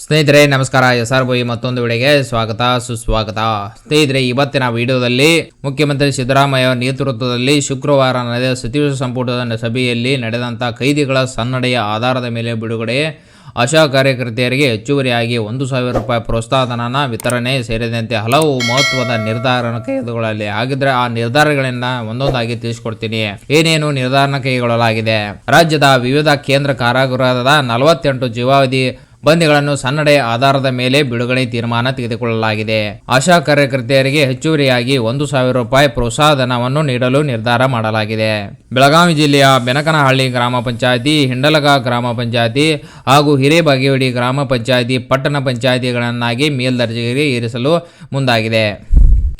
ಸ್ನೇಹಿತರೆ ನಮಸ್ಕಾರ. SR ಮತ್ತೊಂದು ವಿಡಿಯೋಗೆ ಸ್ವಾಗತ ಸುಸ್ವಾಗತ. ಸ್ನೇಹಿತರೆ, ಇವತ್ತಿನ ವಿಡಿಯೋದಲ್ಲಿ ಮುಖ್ಯಮಂತ್ರಿ ಸಿದ್ದರಾಮಯ್ಯ ನೇತೃತ್ವದಲ್ಲಿ ಶುಕ್ರವಾರ ನಡೆದ ಸಚಿವ ಸಂಪುಟದ ಸಭೆಯಲ್ಲಿ ನಡೆದಂಥ ಕೈದಿಗಳ ಸನ್ನಡೆಯ ಆಧಾರದ ಮೇಲೆ ಬಿಡುಗಡೆ, ಆಶಾ ಕಾರ್ಯಕರ್ತೆಯರಿಗೆ ಹೆಚ್ಚುವರಿಯಾಗಿ 1,000 ರೂಪಾಯಿ ಪ್ರೋತ್ಸಾಹಧನ ವಿತರಣೆ ಸೇರಿದಂತೆ ಹಲವು ಮಹತ್ವದ ನಿರ್ಧಾರ ಕೈಗೊಳ್ಳಲಾಗಿದೆ. ಹಾಗಿದ್ರೆ ಆ ನಿರ್ಧಾರಗಳನ್ನ ಒಂದೊಂದಾಗಿ ತಿಳಿಸ್ಕೊಡ್ತೀನಿ. ಏನೇನು ನಿರ್ಧಾರ ಕೈಗೊಳ್ಳಲಾಗಿದೆ? ರಾಜ್ಯದ ವಿವಿಧ ಕೇಂದ್ರ ಕಾರಾಗೃಹದ 48 ಜೀವಾವಧಿ ಬಂದಿಗಳನ್ನು ಸನ್ನಡೆಯ ಆಧಾರದ ಮೇಲೆ ಬಿಡುಗಡೆ ತೀರ್ಮಾನ ತೆಗೆದುಕೊಳ್ಳಲಾಗಿದೆ. ಆಶಾ ಕಾರ್ಯಕರ್ತೆಯರಿಗೆ ಹೆಚ್ಚುವರಿಯಾಗಿ 1,000 ರೂಪಾಯಿ ಪ್ರೋತ್ಸಾಹಧನವನ್ನು ನೀಡಲು ನಿರ್ಧಾರ ಮಾಡಲಾಗಿದೆ. ಬೆಳಗಾವಿ ಜಿಲ್ಲೆಯ ಬೆನಕನಹಳ್ಳಿ ಗ್ರಾಮ ಪಂಚಾಯತಿ, ಹಿಂಡಲಗ ಗ್ರಾಮ ಪಂಚಾಯತಿ ಹಾಗೂ ಹಿರೇಬಾಗೇವಾಡಿ ಗ್ರಾಮ ಪಂಚಾಯತಿ ಪಟ್ಟಣ ಪಂಚಾಯತಿಗಳನ್ನಾಗಿ ಮೇಲ್ದರ್ಜೆಗೆ ಏರಿಸಲು ಮುಂದಾಗಿದೆ.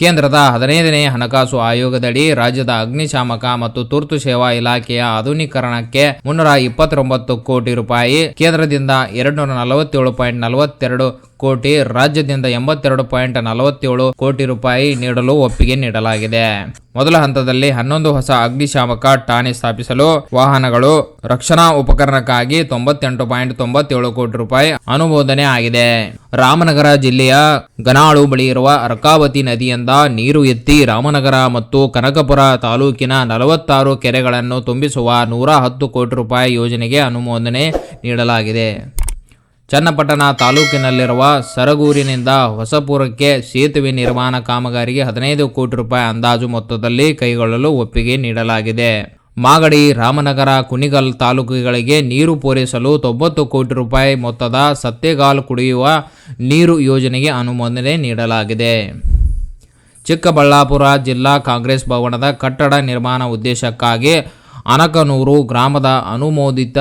ಕೇಂದ್ರದ 15ನೇ ಹಣಕಾಸು ಆಯೋಗದಡಿ ರಾಜ್ಯದ ಅಗ್ನಿಶಾಮಕ ಮತ್ತು ತುರ್ತು ಸೇವಾ ಇಲಾಖೆಯ ಆಧುನೀಕರಣಕ್ಕೆ 329 ಕೋಟಿ ರೂಪಾಯಿ, ಕೇಂದ್ರದಿಂದ 247.42 ಕೋಟಿ, ರಾಜ್ಯದಿಂದ 82.47 ಕೋಟಿ ರೂಪಾಯಿ ನೀಡಲು ಒಪ್ಪಿಗೆ ನೀಡಲಾಗಿದೆ. ಮೊದಲ ಹಂತದಲ್ಲಿ 11 ಹೊಸ ಅಗ್ನಿಶಾಮಕ ಠಾಣೆ ಸ್ಥಾಪಿಸಲು, ವಾಹನಗಳು, ರಕ್ಷಣಾ ಉಪಕರಣಕ್ಕಾಗಿ 98.97 ಕೋಟಿ ರೂಪಾಯಿ ಅನುಮೋದನೆ ಆಗಿದೆ. ರಾಮನಗರ ಜಿಲ್ಲೆಯ ಗನಾಳು ಬಳಿ ಇರುವ ಅರ್ಕಾವತಿ ನದಿಯಿಂದ ನೀರು ಎತ್ತಿ ರಾಮನಗರ ಮತ್ತು ಕನಕಪುರ ತಾಲೂಕಿನ 46 ಕೆರೆಗಳನ್ನು ತುಂಬಿಸುವ 110 ಕೋಟಿ ರೂಪಾಯಿ ಯೋಜನೆಗೆ ಅನುಮೋದನೆ ನೀಡಲಾಗಿದೆ. ಚನ್ನಪಟ್ಟಣ ತಾಲೂಕಿನಲ್ಲಿರುವ ಸರಗೂರಿನಿಂದ ಹೊಸಪುರಕ್ಕೆ ಸೇತುವೆ ನಿರ್ಮಾಣ ಕಾಮಗಾರಿಗೆ 15 ಕೋಟಿ ರೂಪಾಯಿ ಅಂದಾಜು ಮೊತ್ತದಲ್ಲಿ ಕೈಗೊಳ್ಳಲು ಒಪ್ಪಿಗೆ ನೀಡಲಾಗಿದೆ. ಮಾಗಡಿ, ರಾಮನಗರ, ಕುಣಿಗಲ್ ತಾಲೂಕುಗಳಿಗೆ ನೀರು ಪೂರೈಸಲು 90 ಕೋಟಿ ರೂಪಾಯಿ ಮೊತ್ತದ ಸತ್ತೇಗಾಲ್ ಕುಡಿಯುವ ನೀರು ಯೋಜನೆಗೆ ಅನುಮೋದನೆ ನೀಡಲಾಗಿದೆ. ಚಿಕ್ಕಬಳ್ಳಾಪುರ ಜಿಲ್ಲಾ ಕಾಂಗ್ರೆಸ್ ಭವನದ ಕಟ್ಟಡ ನಿರ್ಮಾಣ ಉದ್ದೇಶಕ್ಕಾಗಿ ಅನಕನೂರು ಗ್ರಾಮದ ಅನುಮೋದಿತ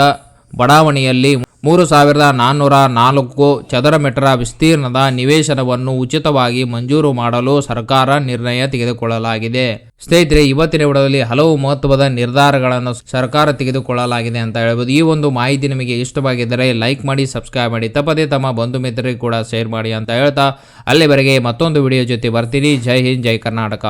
ಬಡಾವಣೆಯಲ್ಲಿ 3,404 ಚದರ ಮೀಟರ್ ವಿಸ್ತೀರ್ಣದ ನಿವೇಶನವನ್ನು ಉಚಿತವಾಗಿ ಮಂಜೂರು ಮಾಡಲು ಸರ್ಕಾರ ನಿರ್ಣಯ ತೆಗೆದುಕೊಳ್ಳಲಾಗಿದೆ. ಸ್ನೇಹಿತರೆ, ಇವತ್ತಿನ ವಿಡಿಯೋದಲ್ಲಿ ಹಲವು ಮಹತ್ವದ ನಿರ್ಧಾರಗಳನ್ನು ಸರ್ಕಾರ ತೆಗೆದುಕೊಳ್ಳಲಾಗಿದೆ ಅಂತ ಹೇಳ್ಬೋದು. ಈ ಒಂದು ಮಾಹಿತಿ ನಿಮಗೆ ಇಷ್ಟವಾಗಿದ್ದರೆ ಲೈಕ್ ಮಾಡಿ, ಸಬ್ಸ್ಕ್ರೈಬ್ ಮಾಡಿ, ತಪ್ಪದೇ ತಮ್ಮ ಬಂಧು ಮಿತ್ರರಿಗೆ ಕೂಡ ಶೇರ್ ಮಾಡಿ ಅಂತ ಹೇಳ್ತಾ ಅಲ್ಲಿವರೆಗೆ ಮತ್ತೊಂದು ವಿಡಿಯೋ ಜೊತೆ ಬರ್ತೀನಿ. ಜೈ ಹಿಂದ್, ಜೈ ಕರ್ನಾಟಕ.